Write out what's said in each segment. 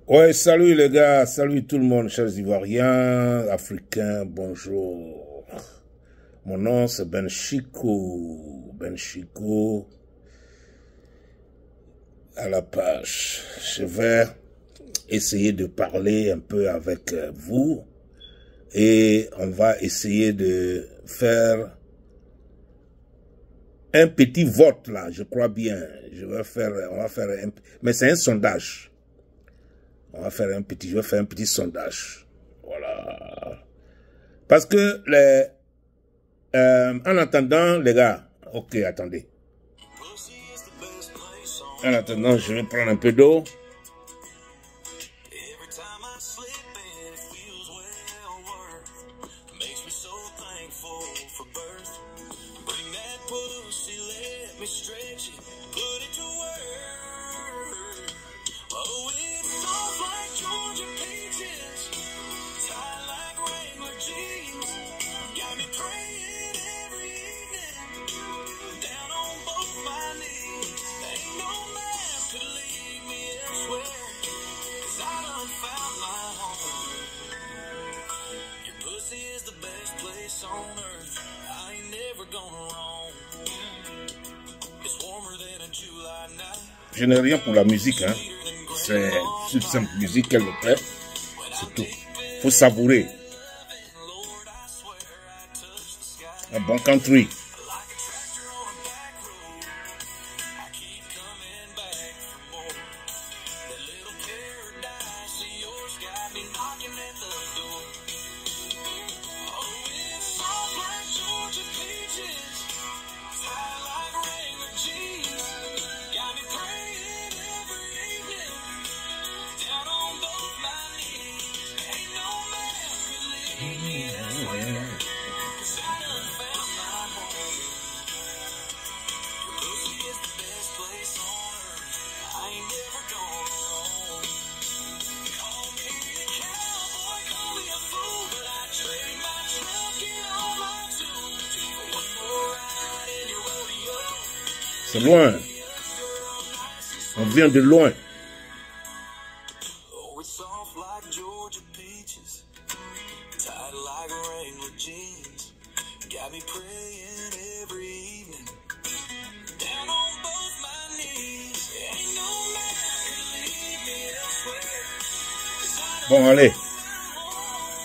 Ouais, salut les gars, salut tout le monde, chers Ivoiriens, Africains, bonjour. Mon nom c'est Ben Chico, à la page. Je vais essayer de parler un peu avec vous et on va essayer de faire un petit vote là, je crois bien. On va faire mais c'est un sondage. Je vais faire un petit sondage. Voilà. Parce que en attendant, les gars, ok, attendez. En attendant, je vais prendre un peu d'eau. Je n'ai rien pour la musique, hein. C'est une simple musique qu'elle me fait. C'est tout. Faut savourer. Un bon country. C'est loin. On vient de loin. Bon, allez.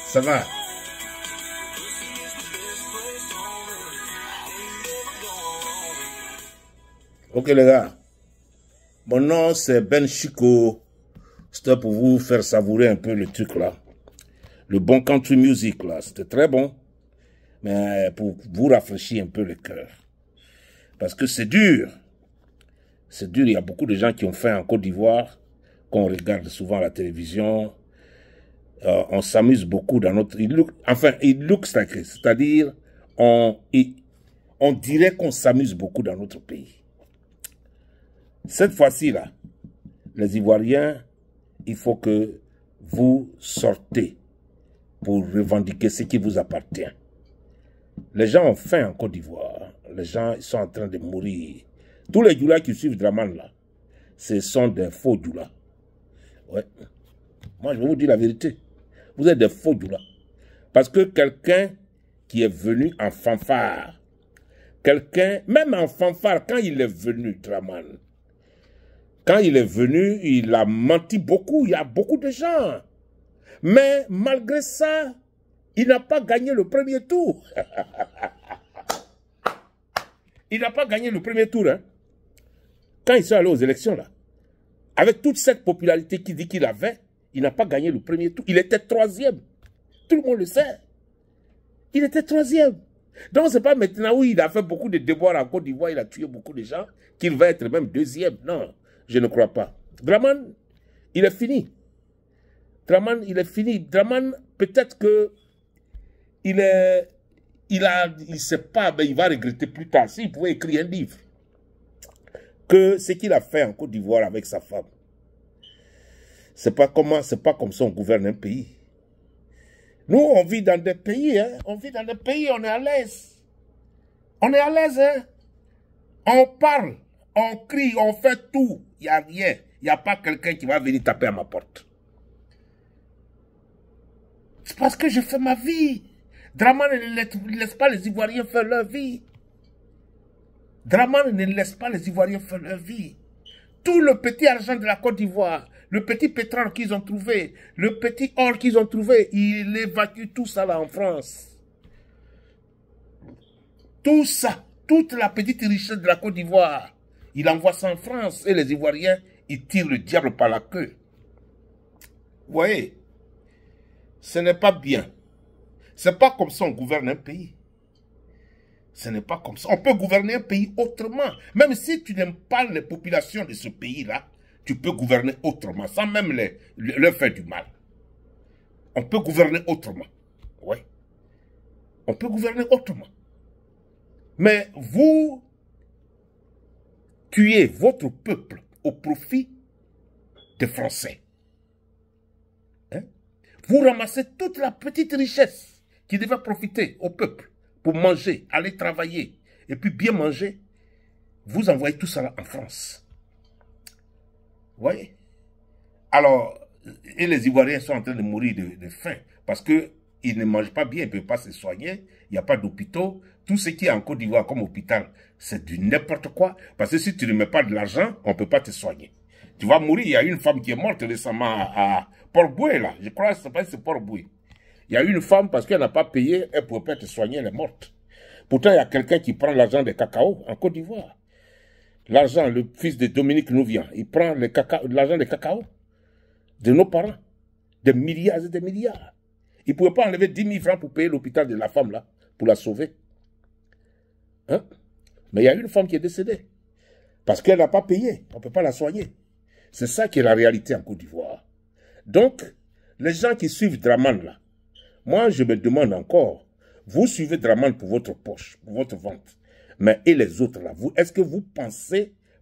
Ça va. Ok les gars, mon nom c'est Ben Chico, c'était pour vous faire savourer un peu le truc là, le bon country music là, c'était très bon, mais pour vous rafraîchir un peu le cœur, parce que c'est dur, il y a beaucoup de gens qui ont faim en Côte d'Ivoire, qu'on regarde souvent à la télévision, on s'amuse beaucoup dans notre, it looks like it, c'est-à-dire on dirait qu'on s'amuse beaucoup dans notre pays. Cette fois-ci, là, les Ivoiriens, il faut que vous sortez pour revendiquer ce qui vous appartient. Les gens ont faim en Côte d'Ivoire. Les gens ils sont en train de mourir. Tous les Djoula qui suivent Draman, là, ce sont des faux Djoula. Ouais. Moi, je vais vous dire la vérité. Vous êtes des faux Djoula. Parce que quelqu'un qui est venu en fanfare, même en fanfare, quand il est venu, Draman, quand il est venu, il a menti beaucoup. Il y a beaucoup de gens. Mais malgré ça, il n'a pas gagné le premier tour. Il n'a pas gagné le premier tour. Hein. Quand ils sont allés aux élections, là, avec toute cette popularité qu'il dit qu'il avait, il n'a pas gagné le premier tour. Il était troisième. Tout le monde le sait. Il était troisième. Donc, ce n'est pas maintenant où il a fait beaucoup de déboires en Côte d'Ivoire, il a tué beaucoup de gens, qu'il va être même deuxième. Non. Je ne crois pas. Draman, il est fini. Draman, il est fini. Draman, peut-être que il sait pas, mais il va regretter plus tard. S'il pouvait écrire un livre, que ce qu'il a fait en Côte d'Ivoire avec sa femme, c'est pas comme ça on gouverne un pays. Nous, on vit dans des pays, hein. On vit dans des pays, on est à l'aise. On est à l'aise, hein. On parle, on crie, on fait tout. Il n'y a rien. Il n'y a pas quelqu'un qui va venir taper à ma porte. C'est parce que je fais ma vie. Dramane ne laisse pas les Ivoiriens faire leur vie. Dramane ne laisse pas les Ivoiriens faire leur vie. Tout le petit argent de la Côte d'Ivoire, le petit pétrole qu'ils ont trouvé, le petit or qu'ils ont trouvé, il évacue tout ça là en France. Tout ça, toute la petite richesse de la Côte d'Ivoire, il envoie ça en France et les Ivoiriens, ils tirent le diable par la queue. Vous voyez, ce n'est pas bien. Ce n'est pas comme ça on gouverne un pays. Ce n'est pas comme ça. On peut gouverner un pays autrement. Même si tu n'aimes pas les populations de ce pays-là, tu peux gouverner autrement, sans même leur faire du mal. On peut gouverner autrement. Oui. On peut gouverner autrement. Mais vous tuez votre peuple au profit des Français. Hein? Vous ramassez toute la petite richesse qui devait profiter au peuple pour manger, aller travailler et puis bien manger. Vous envoyez tout ça là en France. Vous voyez? Alors, et les Ivoiriens sont en train de mourir de faim parce qu'ils ne mangent pas bien, ils ne peuvent pas se soigner, il n'y a pas d'hôpitaux. Tout ce qui est en Côte d'Ivoire comme hôpital, c'est du n'importe quoi. Parce que si tu ne mets pas de l'argent, on ne peut pas te soigner. Tu vas mourir. Il y a une femme qui est morte récemment à Port-Boué, là. Je crois que c'est Port-Boué. Il y a une femme, parce qu'elle n'a pas payé, elle ne pouvait pas te soigner, elle est morte. Pourtant, il y a quelqu'un qui prend l'argent des cacao en Côte d'Ivoire. L'argent, le fils de Dominique Nouvian, il prend l'argent des cacao de nos parents. Des milliards et des milliards. Il ne pouvait pas enlever 10 000 francs pour payer l'hôpital de la femme, là, pour la sauver. Hein? Mais il y a une femme qui est décédée. Parce qu'elle n'a pas payé. On ne peut pas la soigner. C'est ça qui est la réalité en Côte d'Ivoire. Donc, les gens qui suivent Dramane là, moi je me demande encore, vous suivez Dramane pour votre poche, pour votre ventre. Mais et les autres là, est-ce que vous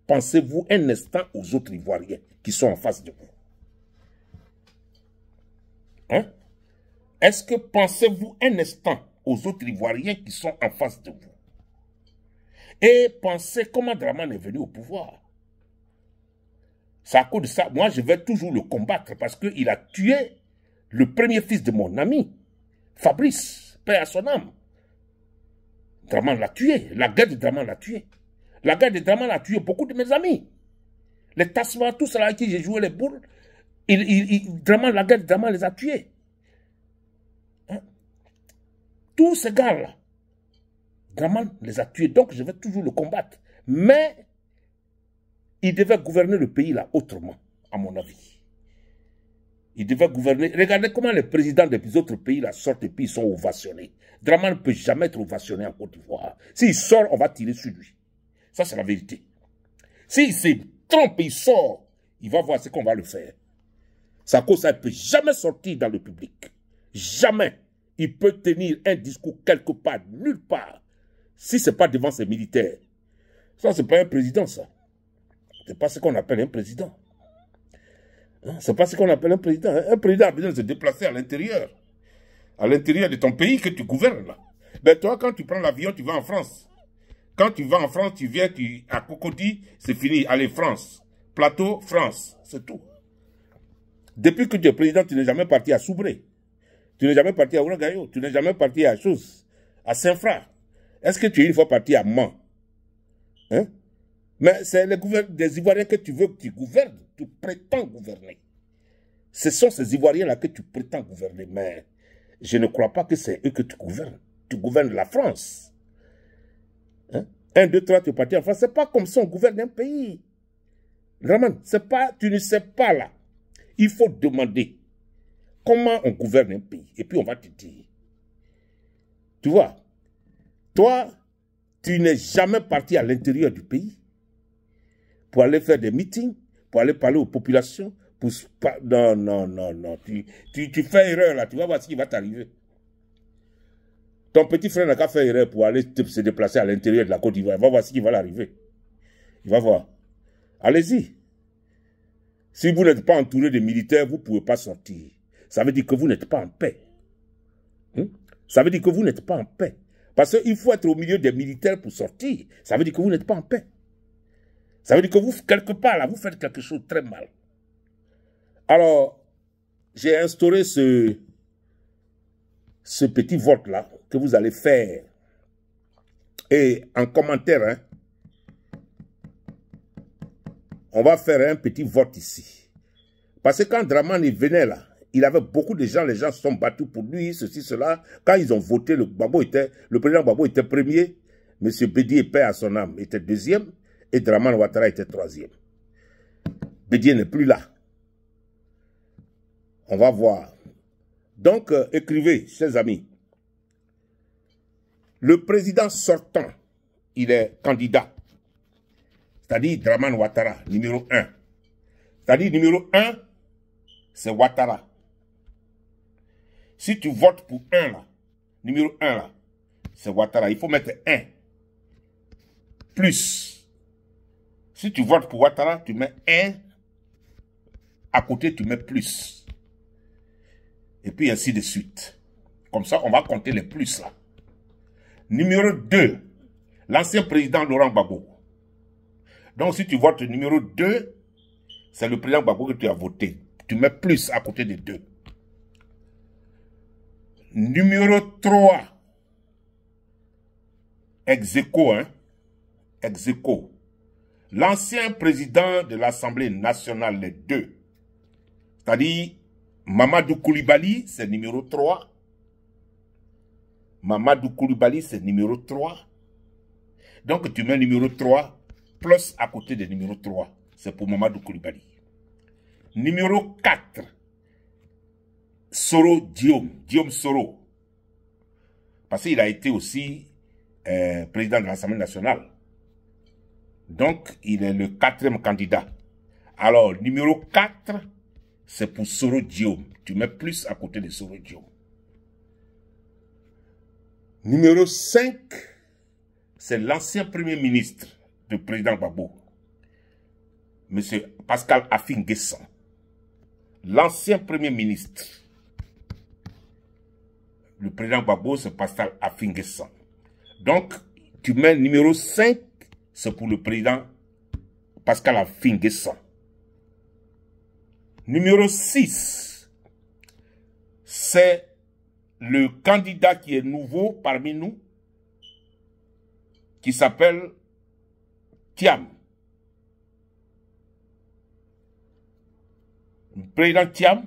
pensez-vous un instant aux autres Ivoiriens qui sont en face de vous? Hein? Est-ce que pensez-vous un instant aux autres Ivoiriens qui sont en face de vous? Et pensez comment Dramane est venu au pouvoir. C'est à cause de ça, moi je vais toujours le combattre parce qu'il a tué le premier fils de mon ami, Fabrice, paix à son âme. Dramane l'a tué, la guerre de Dramane l'a tué. La guerre de Dramane a tué beaucoup de mes amis. Les Tasma, tout cela avec qui j'ai joué les boules, la guerre de Dramane les a tués. Hein? Tous ces gars-là, Dramane les a tués, donc je vais toujours le combattre. Mais il devait gouverner le pays là autrement, à mon avis. Il devait gouverner. Regardez comment les présidents des autres pays là sortent et puis ils sont ovationnés. Dramane ne peut jamais être ovationné en Côte d'Ivoire. S'il sort, on va tirer sur lui. Ça, c'est la vérité. S'il se trompe, il sort, il va voir ce qu'on va le faire. Sa cause, ça ne peut jamais sortir dans le public. Jamais. Il peut tenir un discours quelque part, nulle part. Si ce n'est pas devant ses militaires. Ça, ce n'est pas un président, ça. Ce n'est pas ce qu'on appelle un président. Ce n'est pas ce qu'on appelle un président. Un président a besoin de se déplacer à l'intérieur. À l'intérieur de ton pays que tu gouvernes. Là. Ben toi, quand tu prends l'avion, tu vas en France. Quand tu vas en France, tu viens à Cocody, c'est fini. Allez, France. Plateau, France. C'est tout. Depuis que tu es président, tu n'es jamais parti à Soubré. Tu n'es jamais parti à Ouragayo. Tu n'es jamais parti à Chose. À Saint-Fra. Est-ce que tu es une fois parti à Mans? Hein? Mais c'est des Ivoiriens que tu veux que tu gouvernes. Tu prétends gouverner. Ce sont ces Ivoiriens-là que tu prétends gouverner. Mais je ne crois pas que c'est eux que tu gouvernes. Tu gouvernes la France. Hein? 1, 2, 3, tu es parti en France. C'est pas comme ça on gouverne un pays. Dramane, tu ne sais pas là. Il faut demander comment on gouverne un pays. Et puis on va te dire. Tu vois, toi, tu n'es jamais parti à l'intérieur du pays pour aller faire des meetings, pour aller parler aux populations. Non. Tu fais erreur là, tu vas voir ce qui va t'arriver. Ton petit frère n'a qu'à faire erreur pour aller se déplacer à l'intérieur de la Côte d'Ivoire. Il va voir ce qui va l'arriver. Il va voir. Allez-y. Si vous n'êtes pas entouré de militaires, vous ne pouvez pas sortir. Ça veut dire que vous n'êtes pas en paix. Ça veut dire que vous n'êtes pas en paix. Parce qu'il faut être au milieu des militaires pour sortir. Ça veut dire que vous n'êtes pas en paix. Ça veut dire que vous, quelque part, là, vous faites quelque chose de très mal. Alors, j'ai instauré ce ce petit vote-là que vous allez faire. Et en commentaire, hein, on va faire un petit vote ici. Parce que quand Dramane venait là, il avait beaucoup de gens, les gens se sont battus pour lui, ceci, cela. Quand ils ont voté, le président Gbagbo était premier, M. Bédié, paix à son âme, était deuxième, et Dramane Ouattara était troisième. Bédié n'est plus là. On va voir. Donc, écrivez, chers amis. Le président sortant, il est candidat. C'est-à-dire Dramane Ouattara, numéro 1. C'est-à-dire numéro 1, c'est Ouattara. Si tu votes pour 1 là, numéro 1 là, c'est Ouattara. Il faut mettre 1. Plus. Si tu votes pour Ouattara, tu mets 1. À côté, tu mets plus. Et puis ainsi de suite. Comme ça, on va compter les plus là. Numéro 2, l'ancien président Laurent Gbagbo. Donc si tu votes numéro 2, c'est le président Gbagbo que tu as voté. Tu mets plus à côté de 2. Numéro 3, ex-aequo, hein. Ex-aequo. L'ancien président de l'Assemblée nationale, les 2. C'est-à-dire, Mamadou Koulibaly, c'est numéro 3. Mamadou Koulibaly, c'est numéro 3. Donc, tu mets numéro 3, plus à côté de numéro 3. C'est pour Mamadou Koulibaly. Numéro 4, Soro Guillaume. Guillaume Soro. Parce qu'il a été aussi président de l'Assemblée nationale. Donc, il est le 4e candidat. Alors, numéro 4, c'est pour Soro Guillaume. Tu mets plus à côté de Soro Guillaume. Numéro 5, c'est l'ancien premier ministre du président Gbagbo, M. Pascal Affi-N'Guessan. L'ancien premier ministre. Le président Gbagbo, c'est Pascal Affi-N'Guessan. Donc, tu mets numéro 5, c'est pour le président Pascal Affi-N'Guessan. Numéro 6, c'est le candidat qui est nouveau parmi nous, qui s'appelle Thiam. Le président Thiam,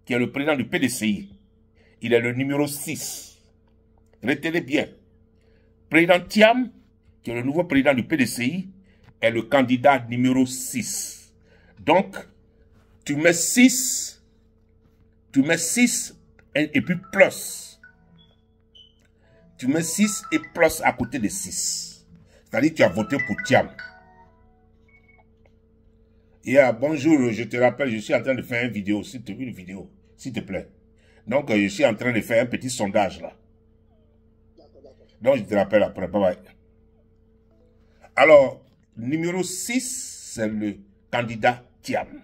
qui est le président du PDCI. Il est le numéro 6. Retenez bien. Président Thiam, qui est le nouveau président du PDCI, est le candidat numéro 6. Donc, tu mets 6, et puis plus. Tu mets 6 et plus à côté de 6. C'est-à-dire que tu as voté pour Thiam. Bonjour, je te rappelle, je suis en train de faire une vidéo, s'il te plaît. Donc, je suis en train de faire un petit sondage là. Donc, je te rappelle après. Bye bye. Alors, numéro 6, c'est le candidat Thiam.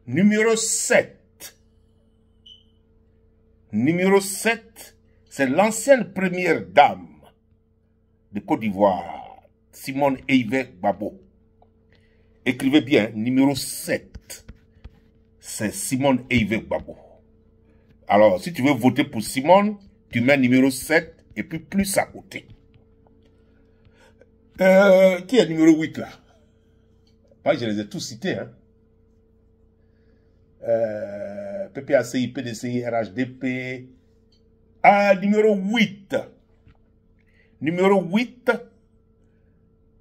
Numéro 7. Numéro 7, c'est l'ancienne première dame de Côte d'Ivoire, Simone Eive Gbagbo. Écrivez bien, numéro 7, c'est Simone Eive Gbagbo. Alors, si tu veux voter pour Simone, tu mets numéro 7 et puis plus à côté. Qui est numéro 8 là? Moi, je les ai tous cités, hein. PPACI, PDCI, RHDP. Numéro 8. Numéro 8,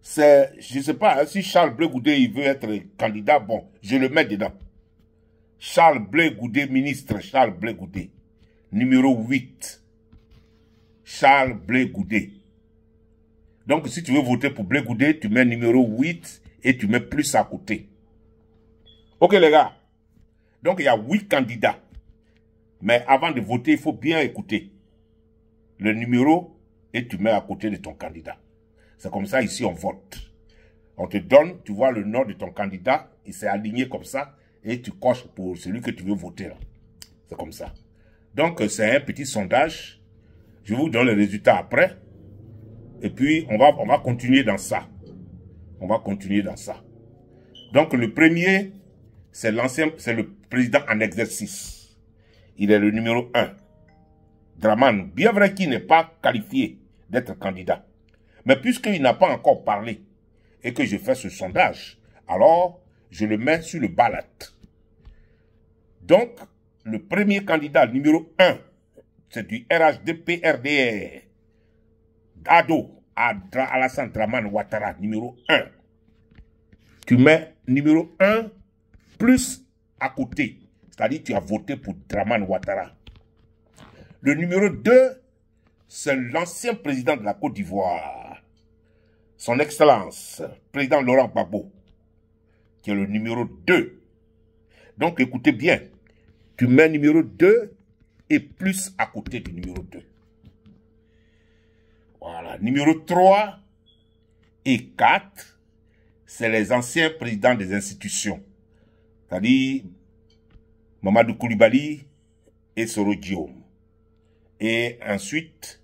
c'est, je ne sais pas, hein, si Charles Blé Goudé il veut être candidat, bon, je le mets dedans. Charles Blé Goudé, ministre Charles Blé Goudé. Numéro 8. Charles Blé Goudé. Donc, si tu veux voter pour Blé Goudé, tu mets numéro 8 et tu mets plus à côté. Ok, les gars. Donc, il y a 8 candidats. Mais avant de voter, il faut bien écouter le numéro et tu mets à côté de ton candidat. C'est comme ça, ici, on vote. On te donne, tu vois le nom de ton candidat, il s'est aligné comme ça, et tu coches pour celui que tu veux voter. C'est comme ça. Donc, c'est un petit sondage. Je vous donne les résultats après. Et puis, on va continuer dans ça. On va continuer dans ça. Donc, le premier, c'est le président en exercice. Il est le numéro 1. Draman, bien vrai qu'il n'est pas qualifié d'être candidat. Mais puisqu'il n'a pas encore parlé et que je fais ce sondage, alors je le mets sur le ballot. Donc, le premier candidat numéro 1, c'est du RHDP-RDR. Ado, Alassane Dramane Ouattara, numéro 1. Tu mets numéro 1 plus à côté. C'est-à-dire que tu as voté pour Dramane Ouattara. Le numéro 2, c'est l'ancien président de la Côte d'Ivoire. Son Excellence, président Laurent Gbagbo, qui est le numéro 2. Donc écoutez bien, tu mets numéro 2 et plus à côté du numéro 2. Voilà, numéro 3 et 4, c'est les anciens présidents des institutions. C'est-à-dire Mamadou Koulibaly et Soro Guillaume. Et ensuite,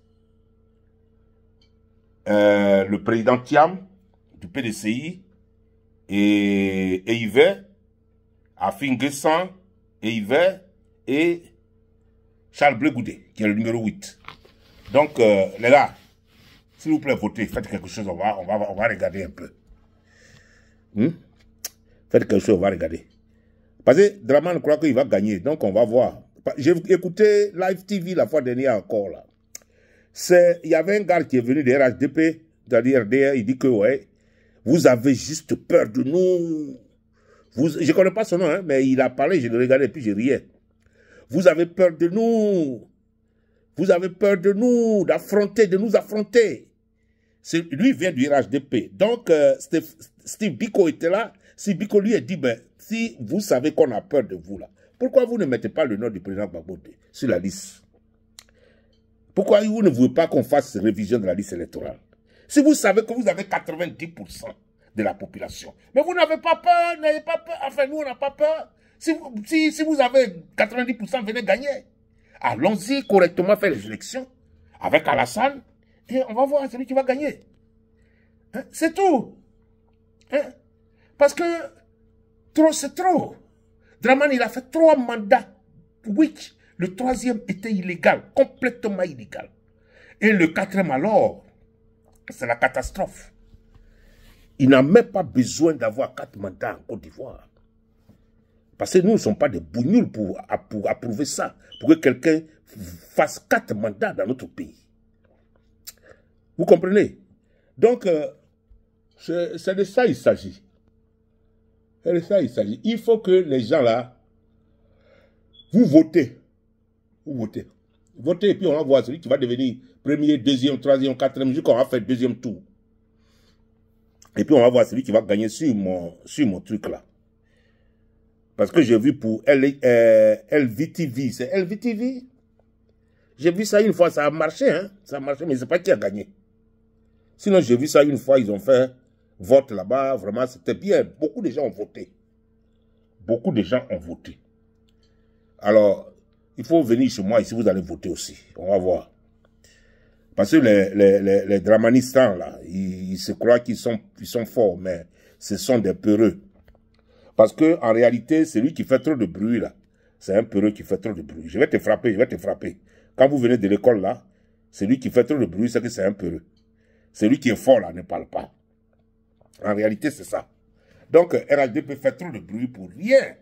le président Thiam du PDCI et Yves, Afin Guessan et Yves et Charles Blé Goudé, qui est le numéro 8. Donc, les gars, s'il vous plaît, votez, faites quelque chose, on va regarder un peu. Faites quelque chose, on va regarder. Parce que Dramane croit qu'il va gagner, donc on va voir. J'ai écouté Live TV la fois dernière encore là. Il y avait un gars qui est venu de RHDP, c'est-à-dire RDR, il dit que ouais, vous avez juste peur de nous. Je ne connais pas son nom, hein, mais il a parlé, je le regardais et puis je riais. Vous avez peur de nous. Vous avez peur de nous, de nous affronter. Lui vient du RHDP. Donc, Steve Biko était là. Steve Biko lui a dit, ben, si vous savez qu'on a peur de vous là, pourquoi vous ne mettez pas le nom du président Gbagbo sur la liste? Pourquoi vous ne voulez pas qu'on fasse révision de la liste électorale? Si vous savez que vous avez 90% de la population, mais vous n'avez pas peur, n'ayez pas peur. Enfin, nous, on n'a pas peur. Si vous avez 90%, venez gagner. Allons-y correctement faire les élections avec Alassane et on va voir celui qui va gagner. Hein? C'est tout. Hein? Parce que trop, c'est trop. Dramane, il a fait 3 mandats. Oui, le 3e était illégal, complètement illégal. Et le 4e alors, c'est la catastrophe. Il n'a même pas besoin d'avoir 4 mandats en Côte d'Ivoire. Parce que nous ne sommes pas des bougnoules pour approuver ça, pour que quelqu'un fasse 4 mandats dans notre pays. Vous comprenez? Donc, c'est de ça qu'il s'agit. C'est de ça qu'il s'agit. Il faut que les gens là, vous votez. Vous votez. Votez et puis on va voir celui qui va devenir premier, deuxième, troisième, quatrième, jusqu'on va faire 2e tour. Et puis on va voir celui qui va gagner sur mon truc là. Parce que j'ai vu pour LVTV, c'est LVTV. J'ai vu ça une fois, ça a marché, hein. Ça a marché, mais c'est pas qui a gagné. Sinon, j'ai vu ça une fois, ils ont fait vote là-bas, vraiment, c'était bien. Beaucoup de gens ont voté. Beaucoup de gens ont voté. Alors, il faut venir chez moi, ici, vous allez voter aussi. On va voir. Parce que les dramanistes, là, ils se croient qu'ils sont forts, mais ce sont des peureux. Parce que en réalité, celui qui fait trop de bruit, là, c'est un peureux qui fait trop de bruit. Je vais te frapper, je vais te frapper. Quand vous venez de l'école, là, celui qui fait trop de bruit, c'est que c'est un peureux. Celui qui est fort, là, ne parle pas. En réalité, c'est ça. Donc, RHDP fait trop de bruit pour rien.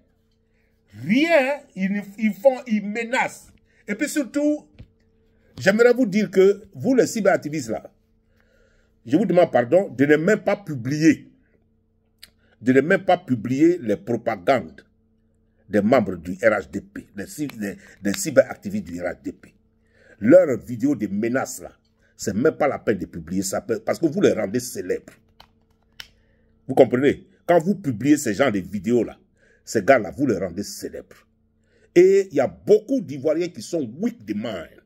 Rien, ils menacent. Et puis surtout, j'aimerais vous dire que vous, les cyberactivistes, là, je vous demande pardon de ne même pas publier. De ne même pas publier les propagandes des membres du RHDP, des cyberactivistes du RHDP. Leurs vidéos de menaces, là, c'est même pas la peine de publier ça, parce que vous les rendez célèbres. Vous comprenez? Quand vous publiez ces genres de vidéos-là, ces gars-là, vous les rendez célèbres. Et il y a beaucoup d'Ivoiriens qui sont weak de mind.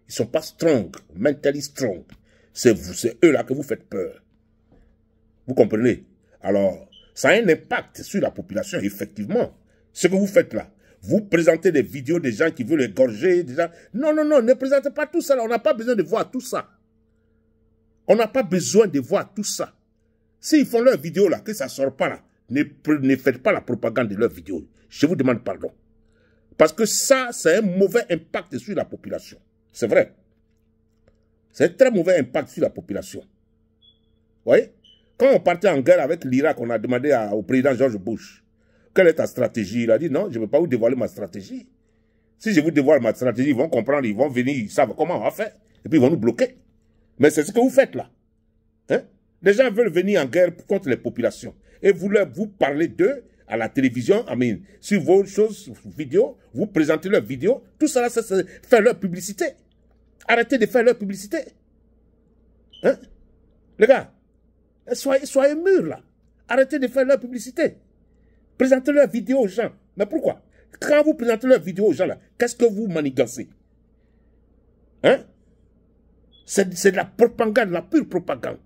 Ils ne sont pas strong, mentally strong. C'est eux-là que vous faites peur. Vous comprenez? Alors, ça a un impact sur la population, effectivement. Ce que vous faites là, vous présentez des vidéos des gens qui veulent égorger, des gens... Non, non, non, ne présentez pas tout ça là. On n'a pas besoin de voir tout ça. On n'a pas besoin de voir tout ça. S'ils font leurs vidéos là, que ça ne sort pas là, ne faites pas la propagande de leurs vidéos. Je vous demande pardon. Parce que ça, c'est un mauvais impact sur la population. C'est vrai. C'est un très mauvais impact sur la population. Vous voyez? Quand on partait en guerre avec l'Irak, on a demandé au président George Bush, quelle est ta stratégie? Il a dit, non, je ne vais pas vous dévoiler ma stratégie. Si je vous dévoile ma stratégie, ils vont comprendre, ils vont venir, ils savent comment on va faire. Et puis ils vont nous bloquer. Mais c'est ce que vous faites là. Hein? Les gens veulent venir en guerre contre les populations. Et vous parlez d'eux à la télévision, sur vos choses, vidéos, vous présentez leurs vidéos. Tout ça là, c'est faire leur publicité. Arrêtez de faire leur publicité. Hein? Les gars, soyez mûrs là. Arrêtez de faire leur publicité. Présentez leurs vidéos aux gens. Mais pourquoi? Quand vous présentez leurs vidéos aux gens là, qu'est-ce que vous manigancez? Hein? C'est de la propagande, la pure propagande.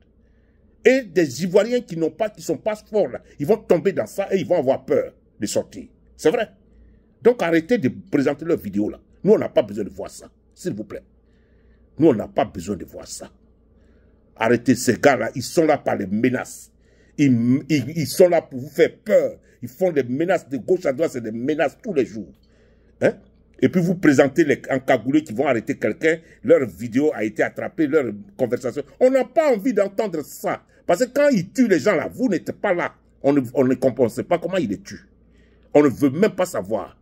Et des Ivoiriens qui sont pas forts là, ils vont tomber dans ça et ils vont avoir peur de sortir. C'est vrai. Donc arrêtez de présenter leurs vidéos là. Nous, on n'a pas besoin de voir ça. S'il vous plaît. Nous, on n'a pas besoin de voir ça. Arrêtez ces gars-là, ils sont là par les menaces. Ils sont là pour vous faire peur. Ils font des menaces de gauche à droite, c'est des menaces tous les jours. Hein? Et puis vous présentez les encagoulés qui vont arrêter quelqu'un, leur vidéo a été attrapée, leur conversation. On n'a pas envie d'entendre ça. Parce que quand ils tuent les gens là, vous n'êtes pas là. On ne comprend pas comment ils les tuent. On ne veut même pas savoir.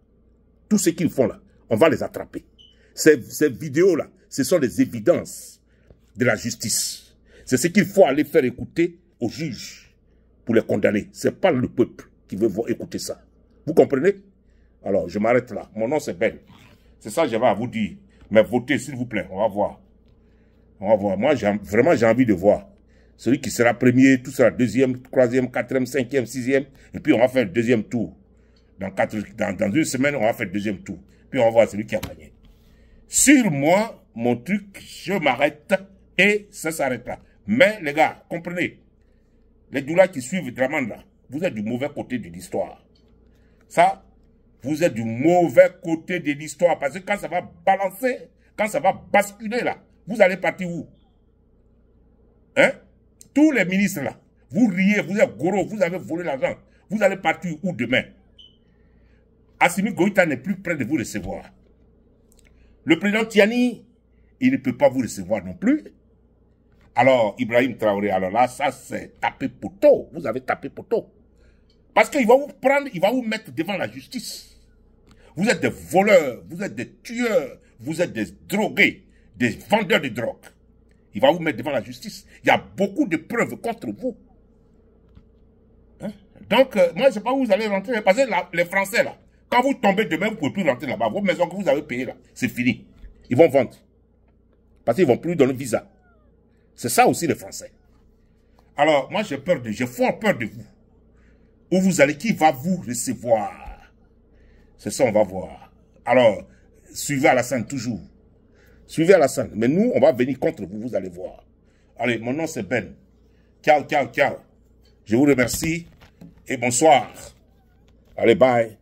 Tout ce qu'ils font là, on va les attraper. Ces vidéos-là, ce sont les évidences de la justice. C'est ce qu'il faut aller faire écouter aux juges pour les condamner. Ce n'est pas le peuple qui veut écouter ça. Vous comprenez? Alors, je m'arrête là. Mon nom, c'est Ben. C'est ça que j'avais à vous dire. Mais votez, s'il vous plaît. On va voir. On va voir. Moi, vraiment, j'ai envie de voir. Celui qui sera premier, tout sera deuxième, troisième, quatrième, cinquième, sixième. Et puis, on va faire le deuxième tour. Dans une semaine, on va faire le deuxième tour. Puis, on va voir celui qui a gagné. Sur moi, mon truc, je m'arrête et ça s'arrête là. Mais, les gars, comprenez. Les doulas qui suivent Draman là, vous êtes du mauvais côté de l'histoire. Ça, vous êtes du mauvais côté de l'histoire. Parce que quand ça va balancer, quand ça va basculer là, vous allez partir où? Hein? Tous les ministres là, vous riez, vous êtes gros, vous avez volé l'argent. Vous allez partir où demain? Assimi Goïta n'est plus près de vous recevoir. Le président Tiani, il ne peut pas vous recevoir non plus. Alors, Ibrahim Traoré, alors là, ça c'est taper poteau. Vous avez tapé poteau. Parce qu'il va vous prendre, il va vous mettre devant la justice. Vous êtes des voleurs, vous êtes des tueurs, vous êtes des drogués, des vendeurs de drogue. Il va vous mettre devant la justice. Il y a beaucoup de preuves contre vous. Hein? Donc, moi, je ne sais pas où vous allez rentrer. Parce que les Français, là, quand vous tombez demain, vous ne pouvez plus rentrer là-bas. Vos maisons que vous avez payées, là, c'est fini. Ils vont vendre. Parce qu'ils ne vont plus donner visa. C'est ça aussi, les Français. Alors, moi, j'ai fort peur de vous. Où vous allez, qui va vous recevoir? C'est ça, on va voir. Alors, suivez Alassane toujours. Suivez Alassane. Mais nous, on va venir contre vous, vous allez voir. Allez, mon nom c'est Ben. Ciao, ciao, ciao. Je vous remercie et bonsoir. Allez, bye.